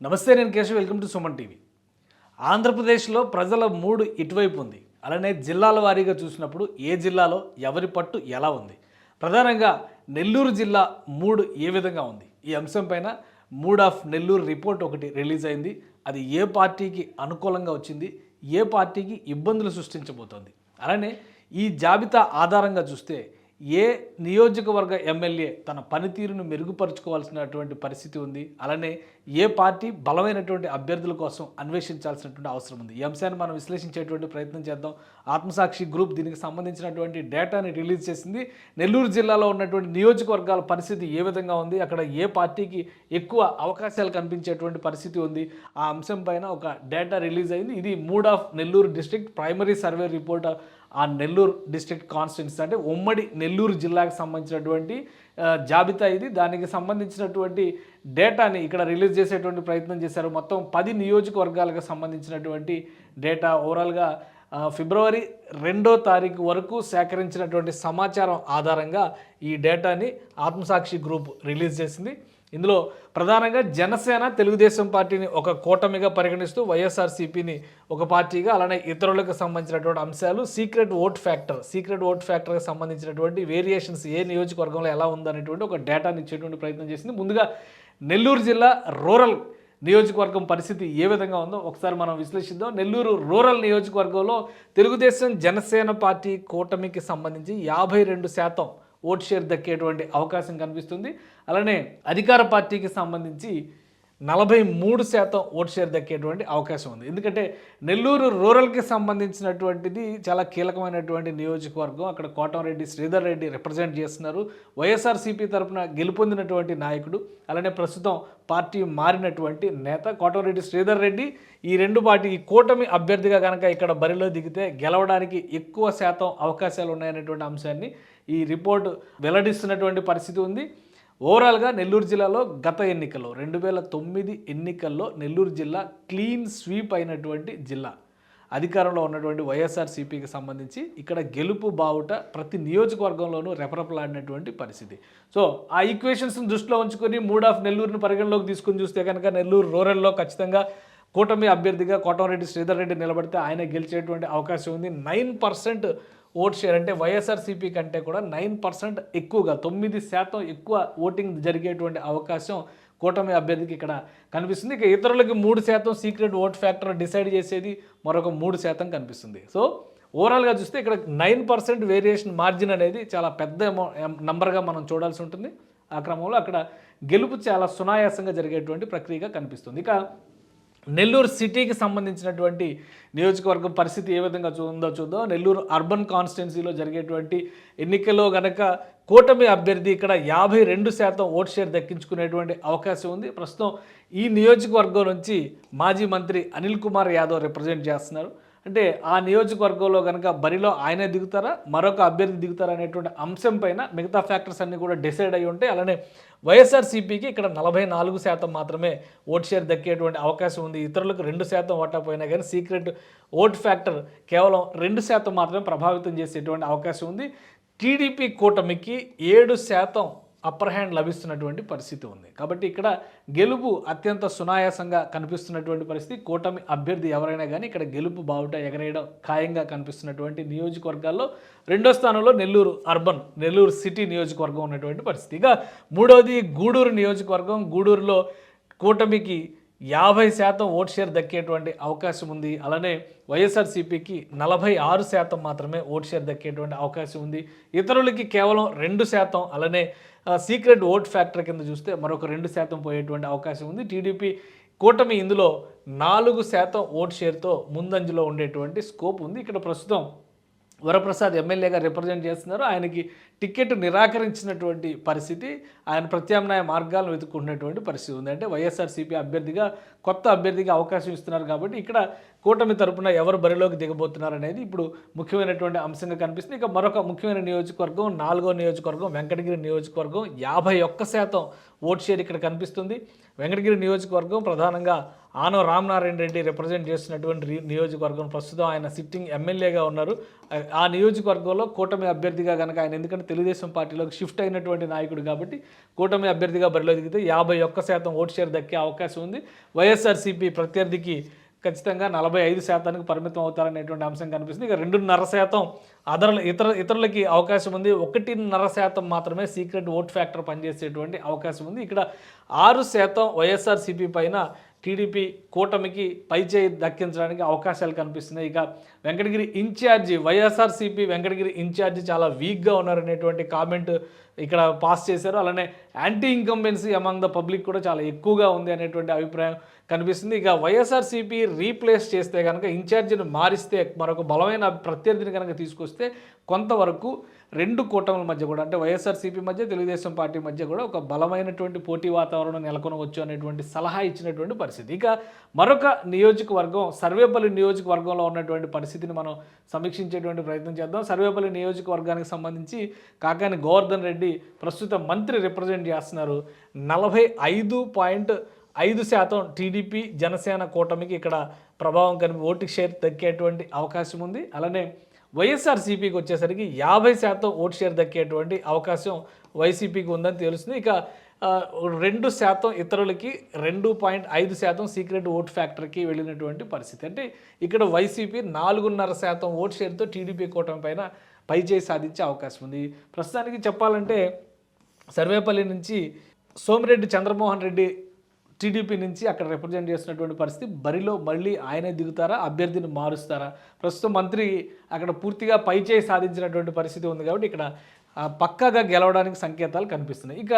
నమస్తే, నేను Keshav. Welcome to Suman TV. ఆంధ్రప్రదేశ్లో ప్రజల మూడు ఇటువైపు ఉంది. అలానే జిల్లాల వారీగా చూసినప్పుడు ఏ జిల్లాలో ఎవరి పట్టు ఎలా ఉంది, ప్రధానంగా నెల్లూరు జిల్లా మూడు ఏ విధంగా ఉంది, ఈ అంశం పైన మూడ్ ఆఫ్ నెల్లూరు రిపోర్ట్ ఒకటి రిలీజ్ అయింది. అది ఏ పార్టీకి అనుకూలంగా వచ్చింది, ఏ పార్టీకి ఇబ్బందులు సృష్టించబోతోంది, అలానే ఈ జాబితా ఆధారంగా చూస్తే ఏ నియోజకవర్గ ఎమ్మెల్యే తన పనితీరును మెరుగుపరుచుకోవాల్సినటువంటి పరిస్థితి ఉంది, అలానే ఏ పార్టీ బలమైనటువంటి అభ్యర్థుల కోసం అన్వేషించాల్సినటువంటి అవసరం ఉంది. ఈ అంశాన్ని మనం విశ్లేషించేటువంటి ప్రయత్నం చేద్దాం. ఆత్మసాక్షి గ్రూప్ దీనికి సంబంధించినటువంటి డేటాని రిలీజ్ చేసింది. నెల్లూరు జిల్లాలో ఉన్నటువంటి నియోజకవర్గాల పరిస్థితి ఏ విధంగా ఉంది, అక్కడ ఏ పార్టీకి ఎక్కువ అవకాశాలు కనిపించేటువంటి పరిస్థితి ఉంది, ఆ అంశం పైన ఒక డేటా రిలీజ్ అయింది. ఇది mood of Nellore district primary survey report ఆ నెల్లూరు డిస్ట్రిక్ట్ కాన్స్టిట్యున్సీ, అంటే ఉమ్మడి నెల్లూరు జిల్లాకు సంబంధించినటువంటి జాబితా ఇది. దానికి సంబంధించినటువంటి డేటాని ఇక్కడ రిలీజ్ చేసేటువంటి ప్రయత్నం చేశారు. మొత్తం 10 నియోజకవర్గాలకు సంబంధించినటువంటి డేటా ఓవరాల్గా ఫిబ్రవరి 2వ తారీఖు వరకు సేకరించినటువంటి సమాచారం ఆధారంగా ఈ డేటాని ఆత్మసాక్షి గ్రూప్ రిలీజ్ చేసింది. ఇందులో ప్రధానంగా జనసేన, తెలుగుదేశం పార్టీని ఒక కూటమిగా పరిగణిస్తూ వైఎస్ఆర్సీపీని ఒక పార్టీగా, అలానే ఇతరులకు సంబంధించినటువంటి అంశాలు, సీక్రెట్ ఓట్ ఫ్యాక్టర్కి సంబంధించినటువంటి వేరియేషన్స్ ఏ నియోజకవర్గంలో ఎలా ఉందనేటువంటి ఒక డేటాని ఇచ్చేటువంటి ప్రయత్నం చేసింది. ముందుగా నెల్లూరు జిల్లా రూరల్ నియోజకవర్గం పరిస్థితి ఏ విధంగా ఉందో ఒకసారి మనం విశ్లేషిద్దాం. నెల్లూరు రూరల్ నియోజకవర్గంలో తెలుగుదేశం జనసేన పార్టీ కూటమికి సంబంధించి 52% ఓట్ షేర్ దక్కేటువంటి అవకాశం కనిపిస్తుంది. అలానే అధికార పార్టీకి సంబంధించి 43% ఓట్ షేర్ దక్కేటువంటి అవకాశం ఉంది. ఎందుకంటే నెల్లూరు రూరల్కి సంబంధించినటువంటిది చాలా కీలకమైనటువంటి నియోజకవర్గం. అక్కడ కోటంరెడ్డి శ్రీధర్ రెడ్డి రిప్రజెంట్ చేస్తున్నారు. వైఎస్ఆర్సీపీ తరఫున గెలుపొందినటువంటి నాయకుడు, అలానే ప్రస్తుతం పార్టీ మారినటువంటి నేత కోటంరెడ్డి శ్రీధర్ రెడ్డి. ఈ రెండు పార్టీ కూటమి అభ్యర్థిగా కనుక ఇక్కడ బరిలో దిగితే గెలవడానికి ఎక్కువ శాతం అవకాశాలు ఉన్నాయనేటువంటి అంశాన్ని ఈ రిపోర్ట్ వెల్లడిస్తున్నటువంటి పరిస్థితి ఉంది. ఓవరాల్గా నెల్లూరు జిల్లాలో గత ఎన్నికల్లో 2009 ఎన్నికల్లో నెల్లూరు జిల్లా క్లీన్ స్వీప్ అయినటువంటి జిల్లా. అధికారంలో ఉన్నటువంటి వైఎస్ఆర్సీపీకి సంబంధించి ఇక్కడ గెలుపు బావుట ప్రతి నియోజకవర్గంలోనూ రెపరెపలాడినటువంటి పరిస్థితి. సో ఆ ఈక్వేషన్స్ని దృష్టిలో ఉంచుకొని మూడ్ ఆఫ్ నెల్లూరుని పరిగణలోకి తీసుకుని చూస్తే కనుక నెల్లూరు రూరల్లో ఖచ్చితంగా కూటమి అభ్యర్థిగా కోటంరెడ్డి శ్రీధర్ రెడ్డి నిలబడితే ఆయన గెలిచేటువంటి అవకాశం ఉంది. 9% ఓట్ షేర్, అంటే వైఎస్ఆర్సీపీ కంటే కూడా 9% ఎక్కువగా, 9% ఎక్కువ ఓటింగ్ జరిగేటువంటి అవకాశం కూటమి అభ్యర్థికి ఇక్కడ కనిపిస్తుంది. ఇక ఇతరులకి 3% సీక్రెట్ ఓట్ ఫ్యాక్టర్ డిసైడ్ చేసేది మరొక 3% కనిపిస్తుంది. సో ఓవరాల్గా చూస్తే ఇక్కడ 9% వేరియేషన్ మార్జిన్ అనేది చాలా పెద్ద నంబర్గా మనం చూడాల్సి ఉంటుంది. ఆ క్రమంలో అక్కడ గెలుపు చాలా సునాయాసంగా జరిగేటువంటి ప్రక్రియగా కనిపిస్తుంది. ఇక నెల్లూరు సిటీకి సంబంధించినటువంటి నియోజకవర్గం పరిస్థితి ఏ విధంగా ఉందో చూద్దాం. నెల్లూరు అర్బన్ కాన్స్టిట్యున్సీలో జరిగేటువంటి ఎన్నికల్లో గనక కూటమి అభ్యర్థి ఇక్కడ 52% ఓట్ షేర్ దక్కించుకునేటువంటి అవకాశం ఉంది. ప్రస్తుతం ఈ నియోజకవర్గం నుంచి మాజీ మంత్రి అనిల్ కుమార్ యాదవ్ రిప్రజెంట్ చేస్తున్నారు. అంటే ఆ నియోజకవర్గంలో కనుక బరిలో ఆయనే దిగుతారా, మరొక అభ్యర్థి దిగుతారా అనేటువంటి అంశం పైన మిగతా ఫ్యాక్టర్స్ అన్నీ కూడా డిసైడ్ అయ్యి ఉంటాయి. అలానే వైఎస్ఆర్సీపీకి ఇక్కడ 44% మాత్రమే ఓట్ షేర్ దక్కేటువంటి అవకాశం ఉంది. ఇతరులకు 2% ఓటా పోయినా కానీ సీక్రెట్ ఓట్ ఫ్యాక్టర్ కేవలం 2% మాత్రమే ప్రభావితం చేసేటువంటి అవకాశం ఉంది. టీడీపీ కూటమికి 7% అప్పర్ హ్యాండ్ లభిస్తున్నటువంటి పరిస్థితి ఉంది. కాబట్టి ఇక్కడ గెలుపు అత్యంత సునాయాసంగా కనిపిస్తున్నటువంటి పరిస్థితి. కూటమి అభ్యర్థి ఎవరైనా కానీ ఇక్కడ గెలుపు బావుట ఎగరేయడం ఖాయంగా కనిపిస్తున్నటువంటి నియోజకవర్గాల్లో 2వ స్థానంలో నెల్లూరు అర్బన్, నెల్లూరు సిటీ నియోజకవర్గం ఉన్నటువంటి పరిస్థితి. ఇక 3వది గూడూరు నియోజకవర్గం. గూడూరులో కూటమికి 50% ఓట్ షేర్ దక్కేటువంటి అవకాశం ఉంది. అలానే వైఎస్ఆర్సీపీకి 46% మాత్రమే ఓట్ షేర్ దక్కేటువంటి అవకాశం ఉంది. ఇతరులకి కేవలం 2%, అలానే సీక్రెట్ ఓట్ ఫ్యాక్టర్ కింద చూస్తే మరొక 2% పోయేటువంటి అవకాశం ఉంది. టీడీపీ కూటమి ఇందులో 4% ఓట్ షేర్తో ముందంజలో ఉండేటువంటి స్కోప్ ఉంది. ఇక్కడ ప్రస్తుతం వరప్రసాద్ ఎమ్మెల్యేగా రిప్రజెంట్ చేస్తున్నారు. ఆయనకి టికెట్ నిరాకరించినటువంటి పరిస్థితి, ఆయన ప్రత్యామ్నాయ మార్గాలను వెతుక్కుంటున్నటువంటి పరిస్థితి ఉంది. అంటే వైఎస్ఆర్సీపీ అభ్యర్థిగా, కొత్త అభ్యర్థిగా అవకాశం ఇస్తున్నారు కాబట్టి ఇక్కడ కూటమి తరపున ఎవరు బరిలోకి దిగబోతున్నారు అనేది ఇప్పుడు ముఖ్యమైనటువంటి అంశంగా కనిపిస్తుంది. ఇక మరొక ముఖ్యమైన నియోజకవర్గం 4వ నియోజకవర్గం వెంకటగిరి నియోజకవర్గం. 51% ఓట్ షేర్ ఇక్కడ కనిపిస్తుంది. వెంకటగిరి నియోజకవర్గం ప్రధానంగా ఆనవ రామనారాయణ రెడ్డి రిప్రజెంట్ చేస్తున్నటువంటి నియోజకవర్గం ప్రస్తుతం ఆయన సిట్టింగ్ ఎమ్మెల్యేగా ఉన్నారు. ఆ నియోజకవర్గంలో కూటమి అభ్యర్థిగా కనుక ఆయన, ఎందుకంటే తెలుగుదేశం పార్టీలోకి షిఫ్ట్ అయినటువంటి నాయకుడు కాబట్టి కూటమి అభ్యర్థిగా బరిలో దిగితే 51% ఓటు షేర్ దక్కే అవకాశం ఉంది. వైఎస్ఆర్సీపీ ప్రత్యర్థికి ఖచ్చితంగా 45%కి పరిమితం అవుతారనేటువంటి అంశం కనిపిస్తుంది. ఇక 2.5% ఇతరులకి అవకాశం ఉంది. 1.5% మాత్రమే సీక్రెట్ ఓట్ ఫ్యాక్టర్ పనిచేసేటువంటి అవకాశం ఉంది. ఇక్కడ 6% వైఎస్ఆర్సీపీ పైన టీడీపీ కూటమికి పైచేయి దక్కించడానికి అవకాశాలు కనిపిస్తున్నాయి. ఇక వెంకటగిరి ఇన్ఛార్జి, వైఎస్ఆర్సీపీ వెంకటగిరి ఇన్ఛార్జి చాలా వీక్గా ఉన్నారనేటువంటి కామెంట్ ఇక్కడ పాస్ చేశారు. అలానే anti incumbency among the public కూడా చాలా ఎక్కువగా ఉంది అనేటువంటి అభిప్రాయం కనిపిస్తుంది. ఇక వైఎస్ఆర్సీపీ రీప్లేస్ చేస్తే కనుక, ఇన్ఛార్జిని మారిస్తే, మరొక బలమైన ప్రత్యర్థిని కనుక తీసుకొస్తే కొంతవరకు రెండు కూటముల మధ్య కూడా, అంటే వైఎస్ఆర్సీపీ మధ్య తెలుగుదేశం పార్టీ మధ్య కూడా ఒక బలమైనటువంటి పోటీ వాతావరణం నెలకొనవచ్చు అనేటువంటి సలహా ఇచ్చినటువంటి పరిస్థితి. ఇక మరొక నియోజకవర్గం సర్వేపల్లి నియోజకవర్గంలో ఉన్నటువంటి పరిస్థితిని మనం సమీక్షించేటువంటి ప్రయత్నం చేద్దాం. సర్వేపల్లి నియోజకవర్గానికి సంబంధించి కాకాని గోవర్ధన్ రెడ్డి ప్రస్తుత మంత్రి రిప్రజెంట్ చేస్తున్నారు. 45.5% టీడీపీ జనసేన కూటమికి ఇక్కడ ప్రభావం ఓటు షేర్ దక్కేటువంటి అవకాశం ఉంది. అలానే వైఎస్ఆర్సీపీకి వచ్చేసరికి 50% ఓటు షేర్ దక్కేటువంటి అవకాశం వైసీపీకి ఉందని తెలుస్తుంది. ఇక 2% ఇతరులకి, 2.5% సీక్రెట్ ఓట్ ఫ్యాక్టర్కి వెళ్ళినటువంటి పరిస్థితి. అంటే ఇక్కడ వైసీపీ 4.5% ఓటు షేర్తో టీడీపీ కూటమి పైన పైచేయి సాధించే అవకాశం ఉంది. ప్రస్తుతానికి చెప్పాలంటే సర్వేపల్లి నుంచి సోమిరెడ్డి చంద్రమోహన్ రెడ్డి టీడీపీ నుంచి అక్కడ రిప్రజెంట్ చేస్తున్నటువంటి పరిస్థితి. బరిలో మళ్ళీ ఆయనే దిగుతారా, అభ్యర్థిని మారుస్తారా? ప్రస్తుతం మంత్రి అక్కడ పూర్తిగా పైచేయి సాధించినటువంటి పరిస్థితి ఉంది కాబట్టి ఇక్కడ పక్కాగా గెలవడానికి సంకేతాలు కనిపిస్తున్నాయి. ఇక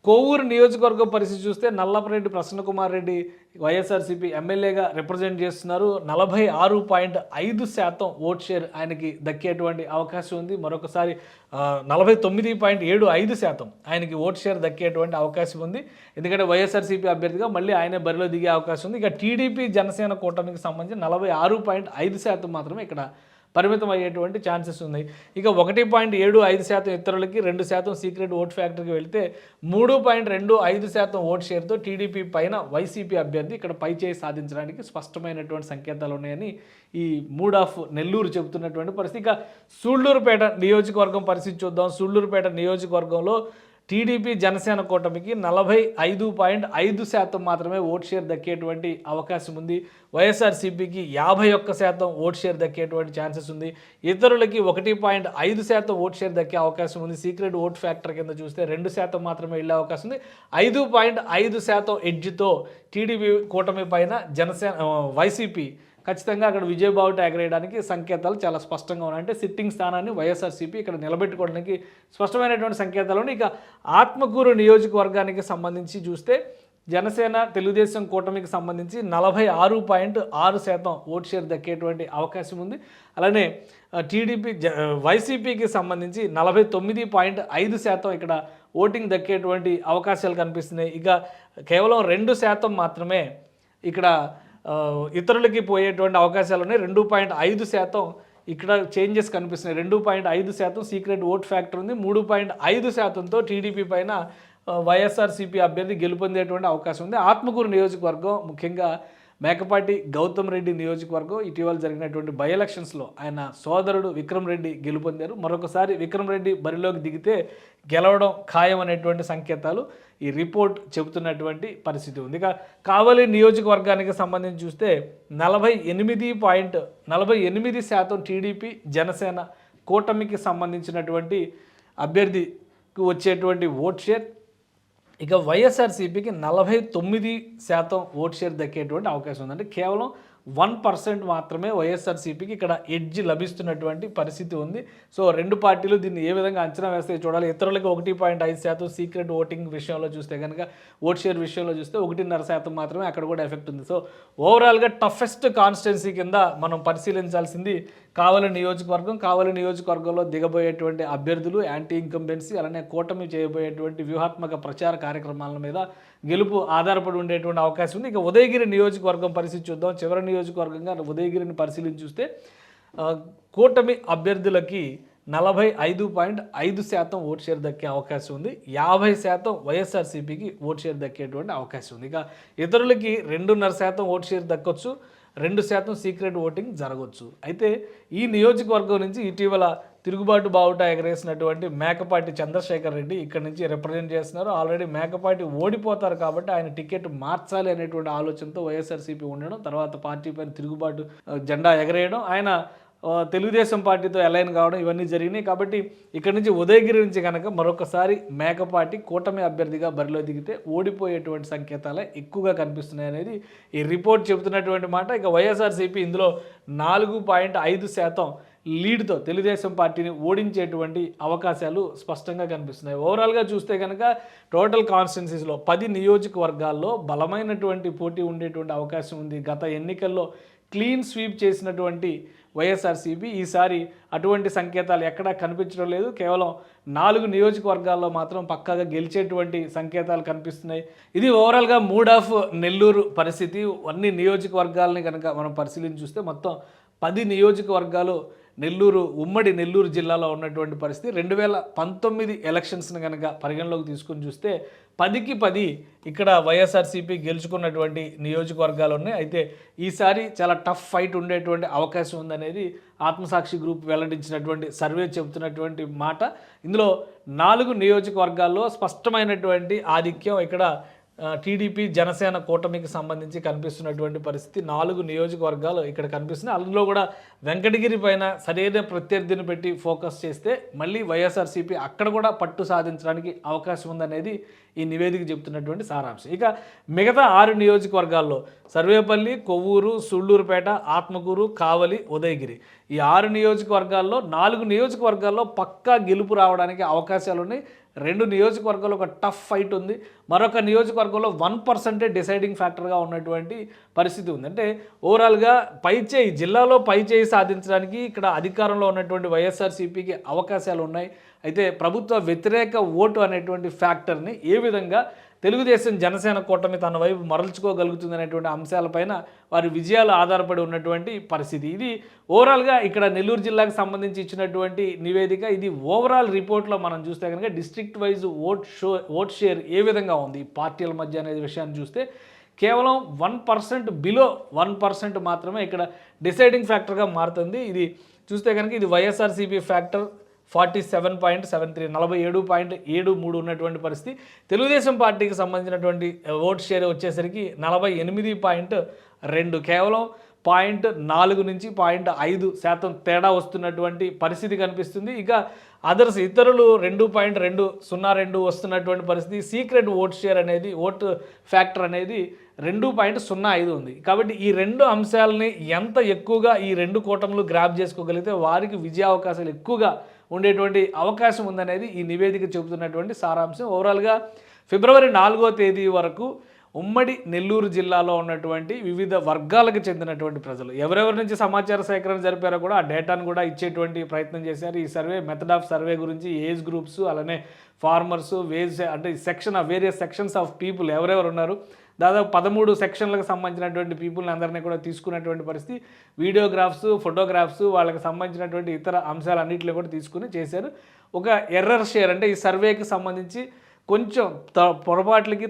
కోవూరు నియోజకవర్గం పరిస్థితి చూస్తే నల్లపరెడ్డి ప్రసన్నకుమార్ రెడ్డి వైఎస్ఆర్సీపీ ఎమ్మెల్యేగా రిప్రజెంట్ చేస్తున్నారు. 46.5% ఓట్ షేర్ ఆయనకి దక్కేటువంటి అవకాశం ఉంది. మరొకసారి 49.75% ఆయనకి ఓట్ షేర్ దక్కేటువంటి అవకాశం ఉంది. ఎందుకంటే వైఎస్ఆర్సీపీ అభ్యర్థిగా మళ్ళీ ఆయనే బరిలో దిగే అవకాశం ఉంది. ఇక టీడీపీ జనసేన కూటమికి సంబంధించి 46.5% మాత్రమే ఇక్కడ పరిమితం అయ్యేటువంటి ఛాన్సెస్ ఉన్నాయి. ఇక 1.75% ఇతరులకి, 2% సీక్రెట్ ఓట్ ఫ్యాక్టర్కి వెళితే 3.25% ఓట్ షేర్తో టీడీపీ పైన వైసీపీ అభ్యర్థి ఇక్కడ పైచేయి సాధించడానికి స్పష్టమైనటువంటి సంకేతాలు ఉన్నాయని ఈ మూడ్ ఆఫ్ నెల్లూరు చెబుతున్నటువంటి పరిస్థితి. ఇక సూళ్లూరుపేట నియోజకవర్గం పరిస్థితి చూద్దాం. సూళ్లూరుపేట నియోజకవర్గంలో టీడీపీ జనసేన కూటమికి 45.5% మాత్రమే ఓట్ షేర్ దక్కేటువంటి అవకాశం ఉంది. వైఎస్ఆర్సీపీకి 51% ఓట్ షేర్ దక్కేటువంటి ఛాన్సెస్ ఉంది. ఇతరులకి 1.5% ఓట్ షేర్ దక్కే అవకాశం ఉంది. సీక్రెట్ ఓట్ ఫ్యాక్టర్ కింద చూస్తే 2% మాత్రమే వెళ్ళే అవకాశం ఉంది. 5.5% ఎడ్జ్తో టీడీపీ కూటమి పైన వైసీపీ ఖచ్చితంగా అక్కడ విజయబావుట ఎగరేయడానికి సంకేతాలు చాలా స్పష్టంగా ఉన్నాయి. అంటే సిట్టింగ్ స్థానాన్ని వైఎస్ఆర్సీపీ ఇక్కడ నిలబెట్టుకోవడానికి స్పష్టమైనటువంటి సంకేతాలు ఉన్నాయి. ఇక ఆత్మకూరు నియోజకవర్గానికి సంబంధించి చూస్తే జనసేన తెలుగుదేశం కూటమికి సంబంధించి 46.6% ఓట్ షేర్ దక్కేటువంటి అవకాశం ఉంది. అలానే వైసీపీకి సంబంధించి 49.5% ఇక్కడ ఓటింగ్ దక్కేటువంటి అవకాశాలు కనిపిస్తున్నాయి. ఇక కేవలం 2% మాత్రమే ఇక్కడ ఇతరులకి పోయేటువంటి అవకాశాలు ఉన్నాయి. 2.5% ఇక్కడ చేంజెస్ కనిపిస్తున్నాయి. 2.5% సీక్రెట్ ఓట్ ఫ్యాక్టర్ ఉంది. 3.5%తో టీడీపీ పైన వైఎస్ఆర్సీపీ అభ్యర్థి గెలుపొందేటువంటి అవకాశం ఉంది. ఆత్మకూరు నియోజకవర్గం, ముఖ్యంగా మేకపాటి గౌతమ్ రెడ్డి నియోజకవర్గం, ఇటీవల జరిగినటువంటి బై ఎలక్షన్స్లో ఆయన సోదరుడు విక్రమ్ రెడ్డి గెలుపొందారు. మరొకసారి విక్రమ్ రెడ్డి బరిలోకి దిగితే గెలవడం ఖాయం అనేటువంటి సంకేతాలు ఈ రిపోర్ట్ చెబుతున్నటువంటి పరిస్థితి ఉంది. ఇక కావలి నియోజకవర్గానికి సంబంధించి చూస్తే 48% టీడీపీ జనసేన కూటమికి సంబంధించినటువంటి అభ్యర్థికి వచ్చేటువంటి ఓట్ షేర్. ఇక వైఎస్ఆర్సీపీకి 49% ఓట్ షేర్ దక్కేటువంటి అవకాశం ఉంది. అంటే కేవలం 1% మాత్రమే వైఎస్ఆర్సీపీకి ఇక్కడ ఎడ్జ్ లభిస్తున్నటువంటి పరిస్థితి ఉంది. సో రెండు పార్టీలు దీన్ని ఏ విధంగా అంచనా వేస్తే చూడాలి. ఇతరులకు 1.5% సీక్రెట్ ఓటింగ్ విషయంలో చూస్తే కనుక, ఓట్ షేర్ విషయంలో చూస్తే 1.5% మాత్రమే అక్కడ కూడా ఎఫెక్ట్ ఉంది. సో ఓవరాల్గా టఫెస్ట్ కాన్స్టిట్యున్సీ కింద మనం పరిశీలించాల్సింది కావలి నియోజకవర్గం. కావలి నియోజకవర్గంలో దిగబోయేటువంటి అభ్యర్థులు, యాంటీ ఇన్కంబెన్సీ, అలానే కూటమి చేయబోయేటువంటి వ్యూహాత్మక ప్రచార కార్యక్రమాల మీద గెలుపు ఆధారపడి ఉండేటువంటి అవకాశం ఉంది. ఇక ఉదయగిరి నియోజకవర్గం పరిస్థితి చూద్దాం. చివరి నియోజకవర్గంగా ఉదయగిరిని పరిశీలించి చూస్తే కూటమి అభ్యర్థులకి 45.5% ఓటు షేర్ దక్కే అవకాశం ఉంది. 50% వైఎస్ఆర్సీపీకి ఓటు షేర్ దక్కేటువంటి అవకాశం ఉంది. ఇక ఇతరులకి 2.5% ఓటు షేర్ దక్కొచ్చు, 2% సీక్రెట్ ఓటింగ్ జరగవచ్చు. అయితే ఈ నియోజకవర్గం నుంచి ఇటీవల తిరుగుబాటు బావుట ఎగరేసినటువంటి మేకపాటి చంద్రశేఖర్ రెడ్డి ఇక్కడ నుంచి రిప్రజెంట్ చేస్తున్నారు. ఆల్రెడీ మేకపాటి ఓడిపోతారు కాబట్టి ఆయన టికెట్ మార్చాలి అనేటువంటి ఆలోచనతో వైఎస్ఆర్సీపీ ఉండడం, తర్వాత పార్టీ పైన తిరుగుబాటు జెండా ఎగరేయడం, ఆయన తెలుగుదేశం పార్టీతో అలైన్ కావడం ఇవన్నీ జరిగినాయి. కాబట్టి ఇక్కడ నుంచి ఉదయగిరి నుంచి కనుక మరొకసారి మేకపాటి కూటమి అభ్యర్థిగా బరిలో దిగితే ఓడిపోయేటువంటి సంకేతాలే ఎక్కువగా కనిపిస్తున్నాయి అనేది ఈ రిపోర్ట్ చెబుతున్నటువంటి మాట. ఇక వైఎస్ఆర్సీపీ ఇందులో 4.5% లీడ్తో తెలుగుదేశం పార్టీని ఓడించేటువంటి అవకాశాలు స్పష్టంగా కనిపిస్తున్నాయి. ఓవరాల్గా చూస్తే కనుక టోటల్ కాన్స్టిట్యున్సీస్లో 10 నియోజకవర్గాల్లో బలమైనటువంటి పోటీ ఉండేటువంటి అవకాశం ఉంది. గత ఎన్నికల్లో క్లీన్ స్వీప్ చేసినటువంటి వైఎస్ఆర్సీపీ ఈసారి అటువంటి సంకేతాలు ఎక్కడా కనిపించడం లేదు. కేవలం 4 నియోజకవర్గాల్లో మాత్రం పక్కాగా గెలిచేటువంటి సంకేతాలు కనిపిస్తున్నాయి. ఇది ఓవరాల్గా మూడ్ ఆఫ్ నెల్లూరు పరిస్థితి. అన్ని నియోజకవర్గాలని కనుక మనం పరిశీలించి చూస్తే మొత్తం 10 నియోజకవర్గాలు ఉమ్మడి నెల్లూరు జిల్లాలో ఉన్నటువంటి పరిస్థితి. 2019 ఎలక్షన్స్ని కనుక పరిగణలోకి తీసుకుని చూస్తే 10కి 10 ఇక్కడ వైఎస్ఆర్సీపీ గెలుచుకున్నటువంటి నియోజకవర్గాలు ఉన్నాయి. అయితే ఈసారి చాలా టఫ్ ఫైట్ ఉండేటువంటి అవకాశం ఉందనేది ఆత్మసాక్షి గ్రూప్ వెల్లడించినటువంటి సర్వే చెబుతున్నటువంటి మాట. ఇందులో 4 నియోజకవర్గాల్లో స్పష్టమైనటువంటి ఆధిక్యం ఇక్కడ టీడీపీ జనసేన కూటమికి సంబంధించి కనిపిస్తున్నటువంటి పరిస్థితి. 4 నియోజకవర్గాలు ఇక్కడ కనిపిస్తున్నాయి. అందులో కూడా వెంకటగిరి పైన సరైన ప్రత్యర్థిని పెట్టి ఫోకస్ చేస్తే మళ్ళీ వైఎస్ఆర్సీపీ అక్కడ కూడా పట్టు సాధించడానికి అవకాశం ఉందనేది ఈ నివేదిక చెబుతున్నటువంటి సారాంశం. ఇక మిగతా 6 నియోజకవర్గాల్లో సర్వేపల్లి, కొవ్వూరు, సూళ్లూరుపేట, ఆత్మకూరు, కావలి, ఉదయగిరి ఈ 6 నియోజకవర్గాల్లో 4 నియోజకవర్గాల్లో పక్కా గెలుపు రావడానికి అవకాశాలు ఉన్నాయి. 2 నియోజకవర్గాల్లో ఒక టఫ్ ఫైట్ ఉంది. మరొక నియోజకవర్గంలో 1% డిసైడింగ్ ఫ్యాక్టర్గా ఉన్నటువంటి పరిస్థితి ఉంది. అంటే ఓవరాల్గా జిల్లాలో పైచేయి సాధించడానికి ఇక్కడ అధికారంలో ఉన్నటువంటి వైఎస్ఆర్సీపీకి అవకాశాలు ఉన్నాయి. అయితే ప్రభుత్వ వ్యతిరేక ఓటు అనేటువంటి ఫ్యాక్టర్ని ఏ విధంగా తెలుగుదేశం జనసేన కూటమి తన వైపు మరల్చుకోగలుగుతుంది అనేటువంటి అంశాలపైన వారి విజయాలు ఆధారపడి ఉన్నటువంటి పరిస్థితి. ఇది ఓవరాల్గా ఇక్కడ నెల్లూరు జిల్లాకు సంబంధించి ఇచ్చినటువంటి నివేదిక. ఇది ఓవరాల్ రిపోర్ట్లో మనం చూస్తే కనుక డిస్ట్రిక్ట్ వైజ్ ఓట్ షేర్ ఏ విధంగా ఉంది పార్టీల మధ్య అనే విషయాన్ని చూస్తే కేవలం 1% బిలో 1% మాత్రమే ఇక్కడ డిసైడింగ్ ఫ్యాక్టర్గా మారుతుంది. ఇది చూస్తే కనుక ఇది వైఎస్ఆర్సీపీ ఫ్యాక్టర్ 47.73 47.73 ఉన్నటువంటి పరిస్థితి. తెలుగుదేశం పార్టీకి సంబంధించినటువంటి ఓట్ షేర్ వచ్చేసరికి 48.2 కేవలం 0.4 నుంచి 0.5% తేడా వస్తున్నటువంటి పరిస్థితి కనిపిస్తుంది. ఇక ఇతరులు 2.202 వస్తున్నటువంటి పరిస్థితి. సీక్రెట్ ఓట్ షేర్ అనేది ఓట్ ఫ్యాక్టర్ అనేది 2.05 ఉంది. కాబట్టి ఈ 2 అంశాలని ఎంత ఎక్కువగా ఈ 2 కూటములు గ్రాప్ చేసుకోగలిగితే వారికి విజయావకాశాలు ఎక్కువగా ఉండేటువంటి అవకాశం ఉందనేది ఈ నివేదిక చెబుతున్నటువంటి సారాంశం. ఓవరాల్గా ఫిబ్రవరి 4వ తేదీ వరకు ఉమ్మడి నెల్లూరు జిల్లాలో ఉన్నటువంటి వివిధ వర్గాలకు చెందినటువంటి ప్రజలు ఎవరెవరి నుంచి సమాచార సేకరణ జరిపారో కూడా ఆ డేటాను కూడా ఇచ్చేటువంటి ప్రయత్నం చేశారు. ఈ సర్వే మెథడ్ ఆఫ్ సర్వే గురించి ఏజ్ గ్రూప్స్ అలానే ఫార్మర్స్ అంటే వేరియస్ సెక్షన్స్ ఆఫ్ పీపుల్ ఎవరెవరు ఉన్నారు దాదాపు 13 సెక్షన్లకు సంబంధించినటువంటి పీపుల్ని అందరినీ కూడా తీసుకున్నటువంటి పరిస్థితి. వీడియోగ్రాఫ్స్, ఫోటోగ్రాఫ్స్, వాళ్ళకి సంబంధించినటువంటి ఇతర అంశాలన్నింటిలో కూడా తీసుకుని చేశారు. ఒక ఎర్రర్ షేర్ అంటే ఈ సర్వేకి సంబంధించి కొంచెం తడబాట్లకి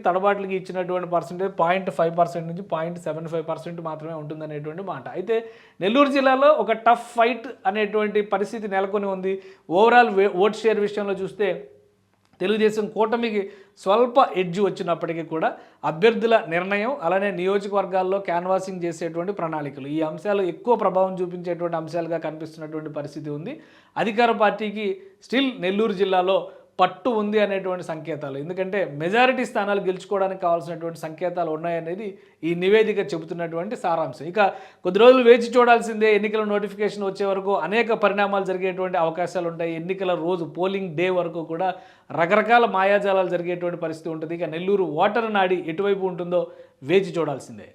ఇచ్చినటువంటి పర్సెంటేజ్ 0.5% నుంచి 0.75% మాత్రమే ఉంటుందనేటువంటి మాట. అయితే నెల్లూరు జిల్లాలో ఒక టఫ్ ఫైట్ అనేటువంటి పరిస్థితి నెలకొని ఉంది. ఓవరాల్ ఓట్ షేర్ విషయంలో చూస్తే తెలుగుదేశం కూటమికి స్వల్ప ఎడ్జ్ వచ్చినప్పటికీ కూడా అభ్యర్థుల నిర్ణయం అలానే నియోజకవర్గాల్లో క్యాన్వాసింగ్ చేసేటువంటి ప్రణాళికలు ఈ అంశాలు ఎక్కువ ప్రభావం చూపించేటువంటి అంశాలుగా కనిపిస్తున్నటువంటి పరిస్థితి ఉంది. అధికార పార్టీకి స్టిల్ నెల్లూరు జిల్లాలో పట్టు ఉంది అనేటువంటి సంకేతాలు, ఎందుకంటే మెజారిటీ స్థానాలు గెలుచుకోవడానికి కావాల్సినటువంటి సంకేతాలు ఉన్నాయనేది ఈ నివేదిక చెబుతున్నటువంటి సారాంశం. ఇక కొద్ది రోజులు వేచి చూడాల్సిందే. ఎన్నికల నోటిఫికేషన్ వచ్చే వరకు అనేక పరిణామాలు జరిగేటువంటి అవకాశాలు ఉంటాయి. ఎన్నికల రోజు పోలింగ్ డే వరకు కూడా రకరకాల మాయాజాలాలు జరిగేటువంటి పరిస్థితి ఉంటుంది. ఇక నెల్లూరు ఓటర్ నాడి ఎటువైపు ఉంటుందో వేచి చూడాల్సిందే.